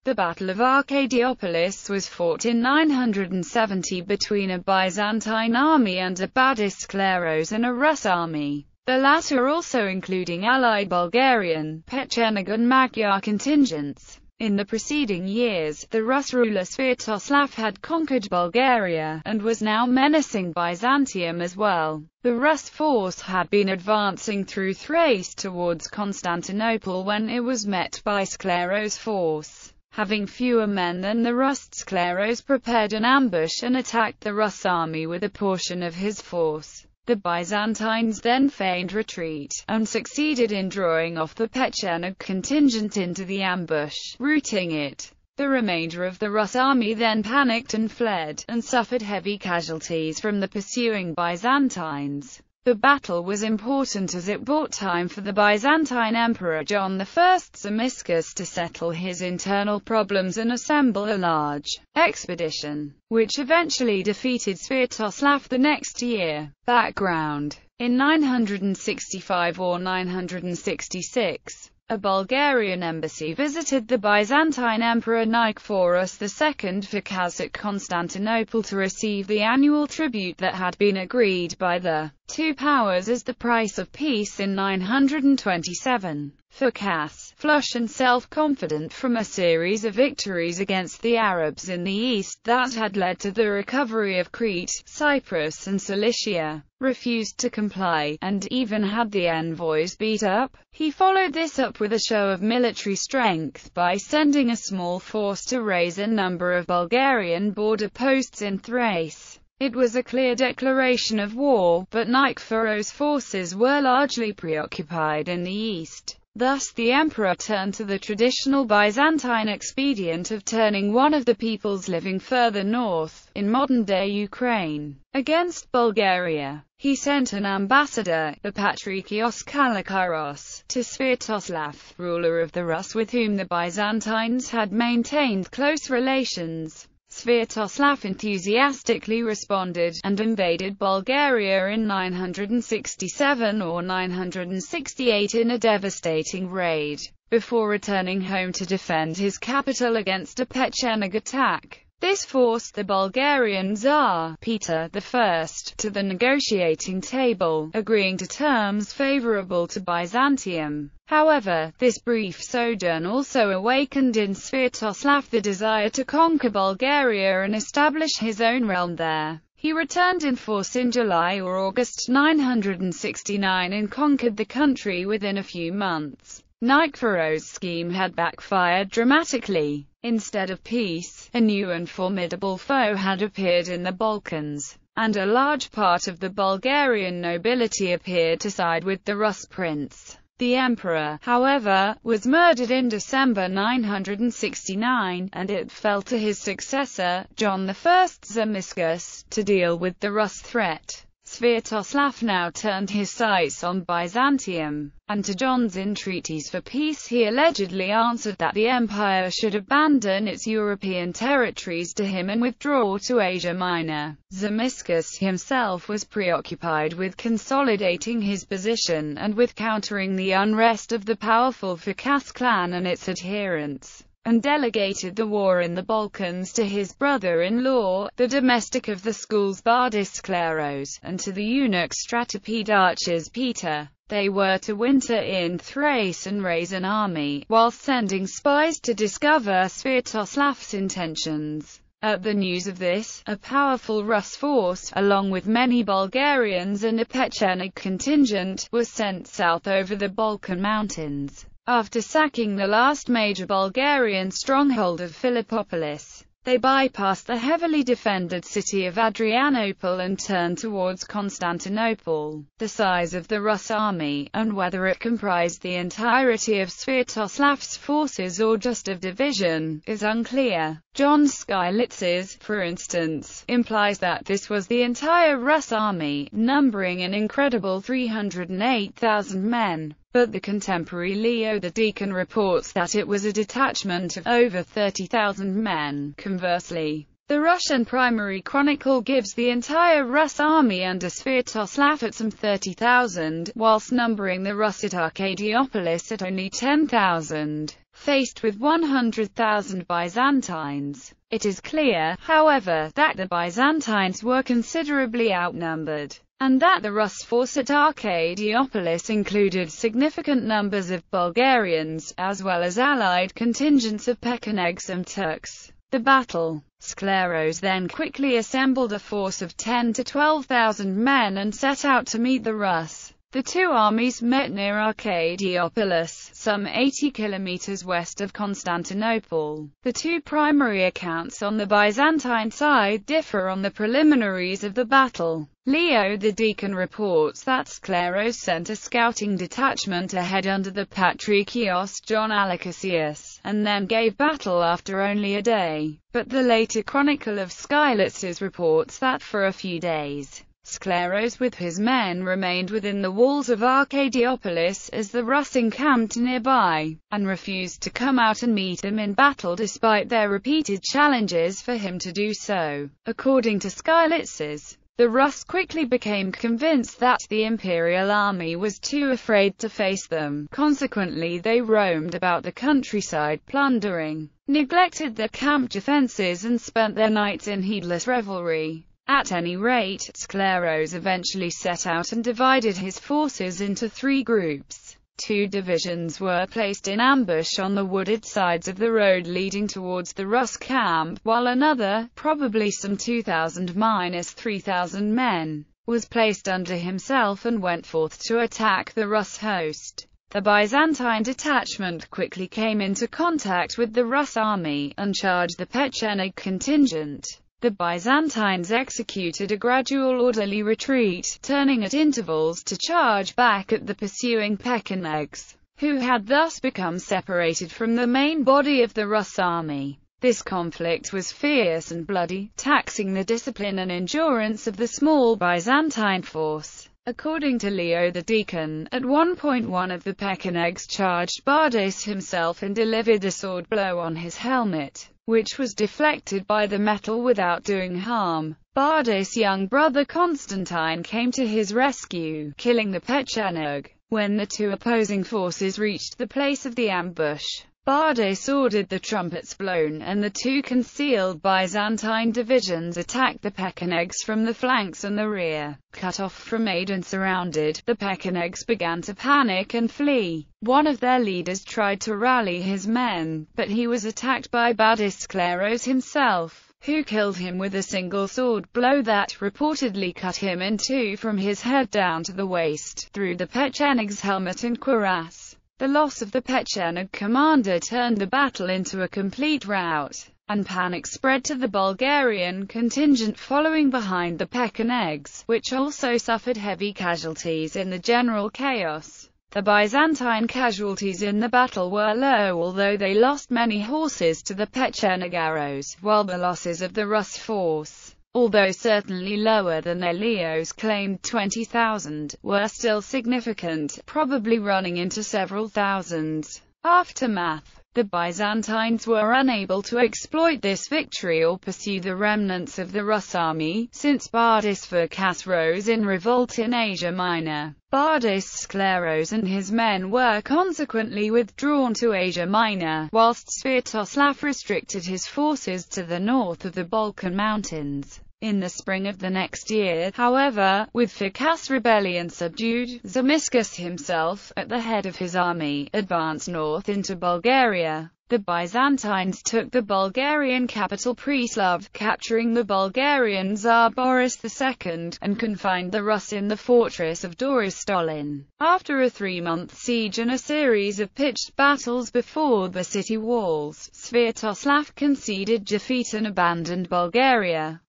The Battle of Arcadiopolis was fought in 970 between a Byzantine army under Badis and a Rus army, the latter also including allied Bulgarian, Pecheneg and Magyar contingents. In the preceding years, the Rus ruler Sviatoslav had conquered Bulgaria, and was now menacing Byzantium as well. The Rus force had been advancing through Thrace towards Constantinople when it was met by Scleros' force. Having fewer men than the Rus, Scleros prepared an ambush and attacked the Rus army with a portion of his force. The Byzantines then feigned retreat, and succeeded in drawing off the Pecheneg contingent into the ambush, routing it. The remainder of the Rus army then panicked and fled, and suffered heavy casualties from the pursuing Byzantines. The battle was important as it bought time for the Byzantine Emperor John I Zimisces to settle his internal problems and assemble a large expedition, which eventually defeated Sviatoslav the next year. Background: in 965 or 966, a Bulgarian embassy visited the Byzantine Emperor Nicephorus II Phocas at Constantinople to receive the annual tribute that had been agreed by the two powers as the price of peace in 927. Phocas, flush and self-confident from a series of victories against the Arabs in the east that had led to the recovery of Crete, Cyprus and Cilicia, refused to comply, and even had the envoys beat up. He followed this up with a show of military strength by sending a small force to raise a number of Bulgarian border posts in Thrace. It was a clear declaration of war, but Nicephorus' forces were largely preoccupied in the east. Thus the emperor turned to the traditional Byzantine expedient of turning one of the peoples living further north, in modern-day Ukraine, against Bulgaria. He sent an ambassador, the Patrikios Kalakaros, to Sviatoslav, ruler of the Rus with whom the Byzantines had maintained close relations. Sviatoslav enthusiastically responded, and invaded Bulgaria in 967 or 968 in a devastating raid, before returning home to defend his capital against a Pecheneg attack. This forced the Bulgarian Tsar, Peter I, to the negotiating table, agreeing to terms favorable to Byzantium. However, this brief sojourn also awakened in Sviatoslav the desire to conquer Bulgaria and establish his own realm there. He returned in force in July or August 969 and conquered the country within a few months. Nicephorus' scheme had backfired dramatically. Instead of peace, a new and formidable foe had appeared in the Balkans, and a large part of the Bulgarian nobility appeared to side with the Rus prince. The emperor, however, was murdered in December 969, and it fell to his successor, John I Zimisces, to deal with the Rus threat. Sviatoslav now turned his sights on Byzantium, and to John's entreaties for peace he allegedly answered that the empire should abandon its European territories to him and withdraw to Asia Minor. Zimisces himself was preoccupied with consolidating his position, and with countering the unrest of the powerful Phocas clan and its adherents, and delegated the war in the Balkans to his brother-in-law, the domestic of the schools Badis Scleros, and to the eunuch Stratopede archers Peter. They were to winter in Thrace and raise an army, whilst sending spies to discover Sviatoslav's intentions. At the news of this, a powerful Rus force, along with many Bulgarians and a Pecheneg contingent, was sent south over the Balkan mountains. After sacking the last major Bulgarian stronghold of Philippopolis, they bypassed the heavily defended city of Adrianople and turned towards Constantinople. The size of the Rus army, and whether it comprised the entirety of Sviatoslav's forces or just a division, is unclear. John Skylitz's, for instance, implies that this was the entire Rus army, numbering an incredible 308,000 men. But the contemporary Leo the Deacon reports that it was a detachment of over 30,000 men. Conversely, the Russian Primary Chronicle gives the entire Rus army under Sviatoslav at some 30,000, whilst numbering the Rus at Arcadiopolis at only 10,000. faced with 100,000 Byzantines. It is clear, however, that the Byzantines were considerably outnumbered, and that the Rus' force at Arcadiopolis included significant numbers of Bulgarians, as well as allied contingents of Pechenegs and Turks. The battle. Skleros then quickly assembled a force of 10 to 12,000 men and set out to meet the Rus. The two armies met near Arcadiopolis, some 80 kilometers west of Constantinople. The two primary accounts on the Byzantine side differ on the preliminaries of the battle. Leo the Deacon reports that Skleros sent a scouting detachment ahead under the Patriarchos John Alexisius, and then gave battle after only a day. But the later Chronicle of Skylitzes reports that for a few days, Skleros with his men remained within the walls of Arcadiopolis as the Rus encamped nearby, and refused to come out and meet him in battle despite their repeated challenges for him to do so. According to Skylitzes, the Rus quickly became convinced that the imperial army was too afraid to face them. Consequently, they roamed about the countryside plundering, neglected their camp defenses and spent their nights in heedless revelry. At any rate, Skleros eventually set out and divided his forces into three groups. Two divisions were placed in ambush on the wooded sides of the road leading towards the Rus camp, while another, probably some 2,000–3,000 men, was placed under himself and went forth to attack the Rus host. The Byzantine detachment quickly came into contact with the Rus army, and charged the Pecheneg contingent. The Byzantines executed a gradual orderly retreat, turning at intervals to charge back at the pursuing Pechenegs, who had thus become separated from the main body of the Rus army. This conflict was fierce and bloody, taxing the discipline and endurance of the small Byzantine force. According to Leo the Deacon, at one point one of the Pechenegs charged Bardas himself and delivered a sword blow on his helmet, which was deflected by the metal without doing harm. Bardas' young brother Constantine came to his rescue, killing the Pecheneg. When the two opposing forces reached the place of the ambush, Bardas ordered the trumpets blown, and the two concealed Byzantine divisions attacked the Pechenegs from the flanks and the rear. Cut off from aid and surrounded, the Pechenegs began to panic and flee. One of their leaders tried to rally his men, but he was attacked by Bardas Skleros himself, who killed him with a single sword blow that reportedly cut him in two from his head down to the waist, through the Pecheneg's helmet and cuirass. The loss of the Pecheneg commander turned the battle into a complete rout, and panic spread to the Bulgarian contingent following behind the Pechenegs, which also suffered heavy casualties in the general chaos. The Byzantine casualties in the battle were low, although they lost many horses to the Pecheneg arrows, while the losses of the Rus force, although certainly lower than their Leo's claimed 20,000, were still significant, probably running into several thousands. Aftermath. The Byzantines were unable to exploit this victory or pursue the remnants of the Rus army, since Bardas Phocas rose in revolt in Asia Minor. Bardas Skleros and his men were consequently withdrawn to Asia Minor, whilst Sviatoslav restricted his forces to the north of the Balkan Mountains. In the spring of the next year, however, with Phocas' rebellion subdued, Zomiscus himself, at the head of his army, advanced north into Bulgaria. The Byzantines took the Bulgarian capital Preslav, capturing the Bulgarian Tsar Boris II, and confined the Rus in the fortress of Dorostolin. After a 3-month siege and a series of pitched battles before the city walls, Sviatoslav conceded defeat and abandoned Bulgaria.